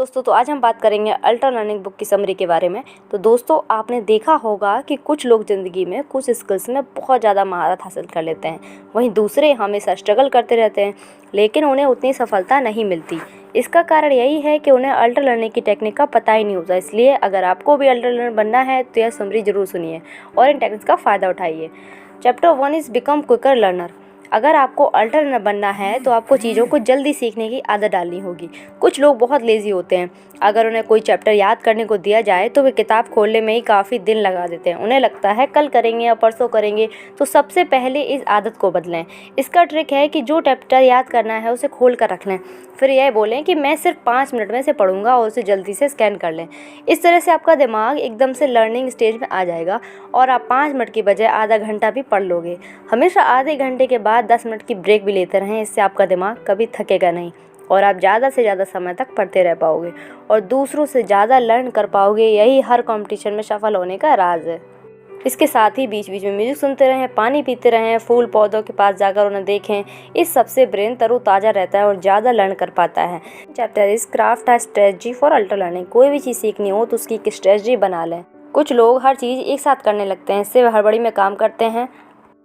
दोस्तों तो आज हम बात करेंगे अल्ट्रा लर्निंग बुक की समरी के बारे में। तो दोस्तों आपने देखा होगा कि कुछ लोग ज़िंदगी में कुछ स्किल्स में बहुत ज़्यादा महारत हासिल कर लेते हैं, वहीं दूसरे हमेशा स्ट्रगल करते रहते हैं लेकिन उन्हें उतनी सफलता नहीं मिलती। इसका कारण यही है कि उन्हें अल्ट्रा लर्निंग की टेक्निक का पता ही नहीं होता। इसलिए अगर आपको भी अल्ट्रा लर्नर बनना है तो यह समरी ज़रूर सुनिए और इन टेक्निक्स का फ़ायदा उठाइए। Chapter 1 is become quicker learner. अगर आपको अल्ट्रा लर्नर बनना है तो आपको चीज़ों को जल्दी सीखने की आदत डालनी होगी। कुछ लोग बहुत लेज़ी होते हैं, अगर उन्हें कोई चैप्टर याद करने को दिया जाए तो वे किताब खोलने में ही काफ़ी दिन लगा देते हैं। उन्हें लगता है कल करेंगे या परसों करेंगे। तो सबसे पहले इस आदत को बदलें। इसका ट्रिक है कि जो चैप्टर याद करना है उसे खोल कर रख लें, फिर यह बोलें कि मैं सिर्फ 5 मिनट में से पढ़ूंगा और उसे जल्दी से स्कैन कर लें। इस तरह से आपका दिमाग एकदम से लर्निंग स्टेज में आ जाएगा और आप 5 मिनट की बजाय आधा घंटा भी पढ़ लोगे। हमेशा आधे घंटे के बाद 10 मिनट की ब्रेक भी लेते रहें, इससे आपका दिमाग कभी थकेगा नहीं और आप ज़्यादा से ज़्यादा समय तक पढ़ते रह पाओगे और दूसरों से ज़्यादा लर्न कर पाओगे। यही हर कंपटीशन में सफल होने का राज है। इसके साथ ही बीच बीच में म्यूजिक सुनते रहें, पानी पीते रहें, फूल पौधों के पास जाकर उन्हें देखें। इस सबसे ब्रेन तरोताज़ा रहता है और ज़्यादा लर्न कर पाता है। चैप्टर इस craft a strategy for ultra learning. कोई भी चीज़ सीखनी हो तो उसकी एक स्ट्रेटजी बना लें। कुछ लोग हर चीज़ एक साथ करने लगते हैं, इससे वे हड़बड़ी में काम करते हैं,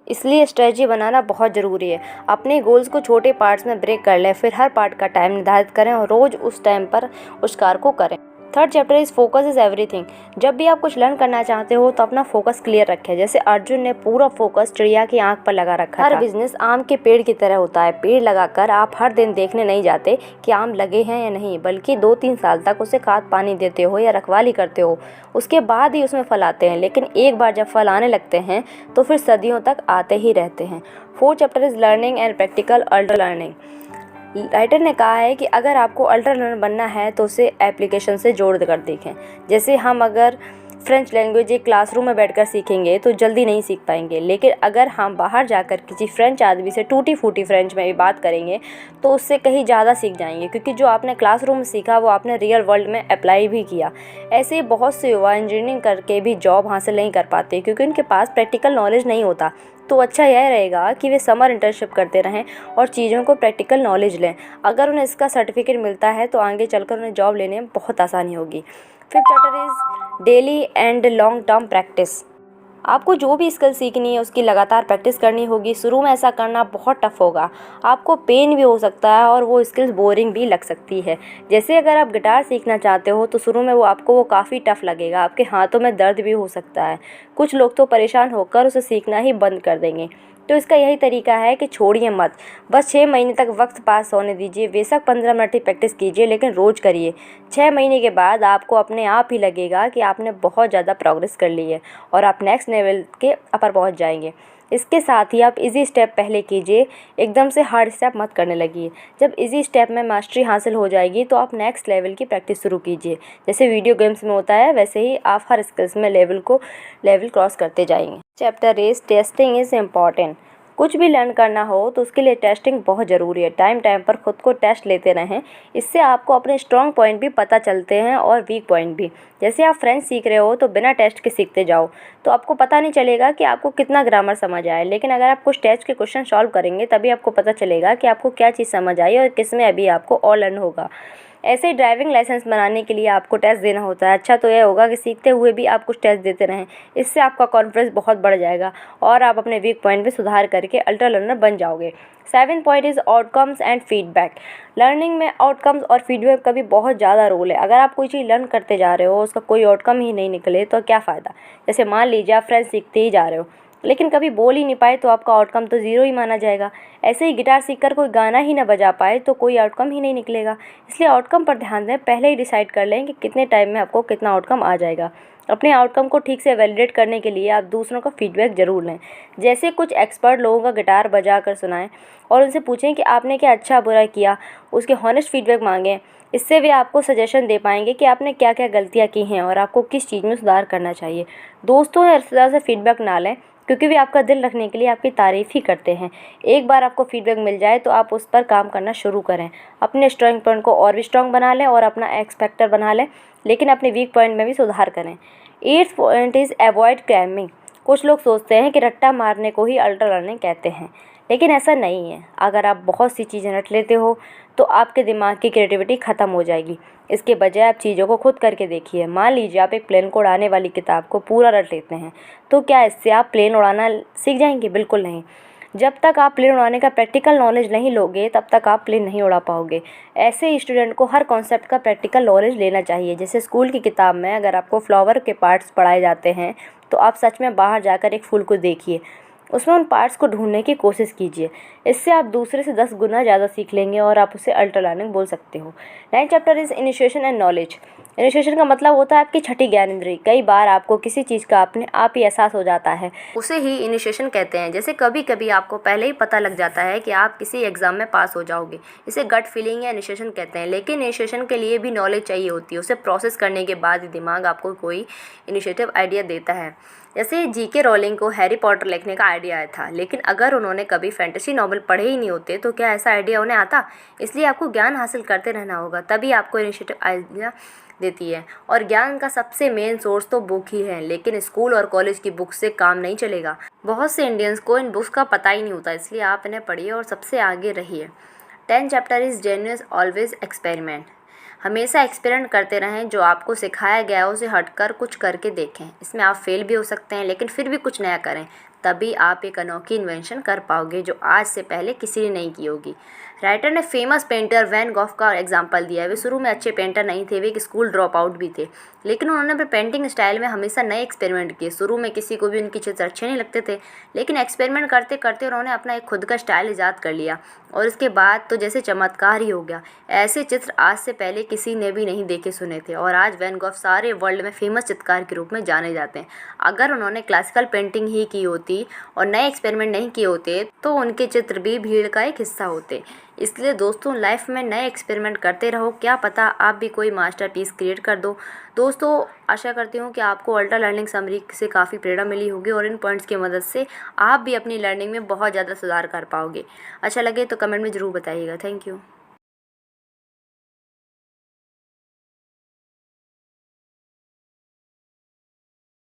इसलिए स्ट्रेटजी बनाना बहुत ज़रूरी है। अपने गोल्स को छोटे पार्ट्स में ब्रेक कर लें, फिर हर पार्ट का टाइम निर्धारित करें और रोज़ उस टाइम पर उस कार्य को करें। Third chapter is focus is everything. जब भी आप कुछ लर्न करना चाहते हो तो अपना फोकस क्लियर रखें। जैसे अर्जुन ने पूरा फोकस चिड़िया की आंख पर लगा रखा था। हर बिजनेस आम के पेड़ की तरह होता है। पेड़ लगाकर आप हर दिन देखने नहीं जाते कि आम लगे हैं या नहीं, बल्कि 2-3 साल तक उसे खाद पानी देते हो या रखवाली करते हो, उसके बाद ही उसमें फल आते हैं। लेकिन एक बार जब फल आने लगते हैं तो फिर सदियों तक आते ही रहते हैं। Fourth chapter is learning and practical ultra learning. Writer ने कहा है कि अगर आपको अल्ट्रा लर्नर बनना है तो उसे एप्लीकेशन से जोड़ कर देखें। जैसे हम अगर फ्रेंच लैंग्वेज एक क्लासरूम में बैठकर सीखेंगे तो जल्दी नहीं सीख पाएंगे, लेकिन अगर हम बाहर जाकर किसी फ्रेंच आदमी से टूटी फूटी फ्रेंच में भी बात करेंगे तो उससे कहीं ज़्यादा सीख जाएंगे, क्योंकि जो आपने क्लासरूम में सीखा वो आपने रियल वर्ल्ड में अप्लाई भी किया। ऐसे ही बहुत से युवा इंजीनियरिंग करके भी जॉब हासिल नहीं कर पाते क्योंकि उनके पास प्रैक्टिकल नॉलेज नहीं होता। तो अच्छा यह रहेगा कि वे समर इंटर्नशिप करते रहें और चीज़ों को प्रैक्टिकल नॉलेज लें। अगर उन्हें इसका सर्टिफिकेट मिलता है तो आगे चलकर उन्हें जॉब लेने में बहुत आसानी होगी। Fifth chapter is daily and long term practice. आपको जो भी स्किल सीखनी है उसकी लगातार प्रैक्टिस करनी होगी। शुरू में ऐसा करना बहुत टफ होगा, आपको पेन भी हो सकता है और वो स्किल्स बोरिंग भी लग सकती है। जैसे अगर आप गिटार सीखना चाहते हो तो शुरू में वो काफ़ी टफ लगेगा, आपके हाथों में दर्द भी हो सकता है। कुछ लोग तो परेशान होकर उसे सीखना ही बंद कर देंगे। तो इसका यही तरीका है कि छोड़िए मत, बस 6 महीने तक वक्त पास होने दीजिए। बेशक 15 मिनट ही प्रैक्टिस कीजिए, लेकिन रोज़ करिए। 6 महीने के बाद आपको अपने आप ही लगेगा कि आपने बहुत ज़्यादा प्रोग्रेस कर ली है और आप नेक्स्ट लेवल के अपर पहुंच जाएंगे। इसके साथ ही आप इजी स्टेप पहले कीजिए, एकदम से हार्ड स्टेप मत करने लगिए। जब इजी स्टेप में मास्टरी हासिल हो जाएगी तो आप नेक्स्ट लेवल की प्रैक्टिस शुरू कीजिए। जैसे वीडियो गेम्स में होता है वैसे ही आप हर स्किल्स में लेवल क्रॉस करते जाएंगे। Chapter is testing is important. कुछ भी लर्न करना हो तो उसके लिए टेस्टिंग बहुत ज़रूरी है। टाइम टाइम पर खुद को टेस्ट लेते रहें, इससे आपको अपने स्ट्रॉन्ग पॉइंट भी पता चलते हैं और वीक पॉइंट भी। जैसे आप फ्रेंच सीख रहे हो तो बिना टेस्ट के सीखते जाओ तो आपको पता नहीं चलेगा कि आपको कितना ग्रामर समझ आया, लेकिन अगर आप कुछ टेस्ट के क्वेश्चन सॉल्व करेंगे तभी आपको पता चलेगा कि आपको क्या चीज़ समझ आई और किस में अभी आपको और लर्न होगा। ऐसे ही ड्राइविंग लाइसेंस बनाने के लिए आपको टेस्ट देना होता है। अच्छा तो यह होगा कि सीखते हुए भी आप कुछ टेस्ट देते रहें, इससे आपका कॉन्फिडेंस बहुत बढ़ जाएगा और आप अपने वीक पॉइंट में सुधार करके अल्ट्रा लर्नर बन जाओगे। 7th point is outcomes and feedback. Learning में आउटकम्स और फीडबैक का भी बहुत ज़्यादा रोल है। अगर आप कोई चीज़ लर्न करते जा रहे हो उसका कोई आउटकम ही नहीं निकले तो क्या फ़ायदा। जैसे मान लीजिए आप फ्रेंच सीखते ही जा रहे हो लेकिन कभी बोल ही नहीं पाए तो आपका आउटकम तो ज़ीरो ही माना जाएगा। ऐसे ही गिटार सीखकर कोई गाना ही ना बजा पाए तो कोई आउटकम ही नहीं निकलेगा। इसलिए आउटकम पर ध्यान दें, पहले ही डिसाइड कर लें कि कितने टाइम में आपको कितना आउटकम आ जाएगा। अपने आउटकम को ठीक से वैलिडेट करने के लिए आप दूसरों का फीडबैक ज़रूर लें। जैसे कुछ एक्सपर्ट लोगों का गिटार बजा कर सुनाएं और उनसे पूछें कि आपने क्या अच्छा बुरा किया, उसके हॉनेस्ट फीडबैक मांगें। इससे वे आपको सजेशन दे पाएंगे कि आपने क्या क्या गलतियाँ की हैं और आपको किस चीज़ में सुधार करना चाहिए। दोस्तों या रिश्तेदार से फीडबैक ना लें, क्योंकि वे आपका दिल रखने के लिए आपकी तारीफ़ ही करते हैं। एक बार आपको फीडबैक मिल जाए तो आप उस पर काम करना शुरू करें। अपने स्ट्रॉन्ग पॉइंट को और भी स्ट्रॉन्ग बना लें और अपना एक्स फैक्टर बना लें, लेकिन अपने वीक पॉइंट में भी सुधार करें। 8th point is avoid cramming. कुछ लोग सोचते हैं कि रट्टा मारने को ही अल्ट्रा लर्निंग कहते हैं, लेकिन ऐसा नहीं है। अगर आप बहुत सी चीज़ें रट लेते हो तो आपके दिमाग की क्रिएटिविटी ख़त्म हो जाएगी। इसके बजाय आप चीज़ों को खुद करके देखिए। मान लीजिए आप एक प्लेन को उड़ाने वाली किताब को पूरा रट लेते हैं, तो क्या इससे आप प्लेन उड़ाना सीख जाएंगे? बिल्कुल नहीं। जब तक आप प्लेन उड़ाने का प्रैक्टिकल नॉलेज नहीं लोगे तब तक आप प्लेन नहीं उड़ा पाओगे। ऐसे ही स्टूडेंट को हर कॉन्सेप्ट का प्रैक्टिकल नॉलेज लेना चाहिए। जैसे स्कूल की किताब में अगर आपको फ्लावर के पार्ट्स पढ़ाए जाते हैं तो आप सच में बाहर जाकर एक फूल को देखिए, उसमें उन पार्ट्स को ढूंढने की कोशिश कीजिए। इससे आप दूसरे से 10 गुना ज़्यादा सीख लेंगे और आप उसे अल्ट्रा लर्निंग बोल सकते हो। 9th chapter is initiation and knowledge. Initiation का मतलब होता है आपकी छठी ज्ञानेंद्रिय। कई बार आपको किसी चीज़ का अपने आप ही एहसास हो जाता है, उसे ही इनिशिएशन कहते हैं। जैसे कभी कभी आपको पहले ही पता लग जाता है कि आप किसी एग्ज़ाम में पास हो जाओगे, इसे गट फीलिंग या इनिशिएशन कहते हैं। लेकिन इनिशिएशन के लिए भी नॉलेज चाहिए होती है, उसे प्रोसेस करने के बाद ही दिमाग आपको कोई इनिशिएटिव आइडिया देता है। जैसे जीके रोलिंग को हैरी पॉटर लिखने का आइडिया आया था, लेकिन अगर उन्होंने कभी फैंटेसी नॉवल पढ़े ही नहीं होते तो क्या ऐसा आइडिया उन्हें आता? इसलिए आपको ज्ञान हासिल करते रहना होगा, तभी आपको इनिशिएटिव आइडिया देती है। और ज्ञान का सबसे मेन सोर्स तो बुक ही है, लेकिन स्कूल और कॉलेज की बुक से काम नहीं चलेगा। बहुत से इंडियंस को इन बुक्स का पता ही नहीं होता, इसलिए आप इन्हें पढ़िए और सबसे आगे रहिए। 10th chapter is genuine always experiment. हमेशा एक्सपेरिमेंट करते रहें, जो आपको सिखाया गया है उसे हटकर कुछ करके देखें। इसमें आप फेल भी हो सकते हैं, लेकिन फिर भी कुछ नया करें, तभी आप एक अनोखी इन्वेंशन कर पाओगे जो आज से पहले किसी ने नहीं की होगी। राइटर ने फेमस पेंटर वैन गॉग का एग्जाम्पल दिया है। वे शुरू में अच्छे पेंटर नहीं थे, वे एक स्कूल ड्रॉप आउट भी थे, लेकिन उन्होंने अपने पेंटिंग स्टाइल में हमेशा नए एक्सपेरिमेंट किए। शुरू में किसी को भी उनके चित्र अच्छे नहीं लगते थे, लेकिन एक्सपेरिमेंट करते करते उन्होंने अपना एक खुद का स्टाइल ईजाद कर लिया और इसके बाद तो जैसे चमत्कार ही हो गया। ऐसे चित्र आज से पहले किसी ने भी नहीं देखे सुने थे और आज वैन गॉग सारे वर्ल्ड में फेमस चित्रकार के रूप में जाने जाते हैं। अगर उन्होंने क्लासिकल पेंटिंग ही की होती और नए एक्सपेरिमेंट नहीं किए होते तो उनके चित्र भी भीड़ का एक हिस्सा होते। इसलिए दोस्तों, लाइफ में नए एक्सपेरिमेंट करते रहो, क्या पता आप भी कोई मास्टरपीस क्रिएट कर दो। दोस्तों, आशा करती हूँ कि आपको अल्ट्रा लर्निंग समरी से काफ़ी प्रेरणा मिली होगी और इन पॉइंट्स की मदद से आप भी अपनी लर्निंग में बहुत ज़्यादा सुधार कर पाओगे। अच्छा लगे तो कमेंट में ज़रूर बताइएगा। Thank you.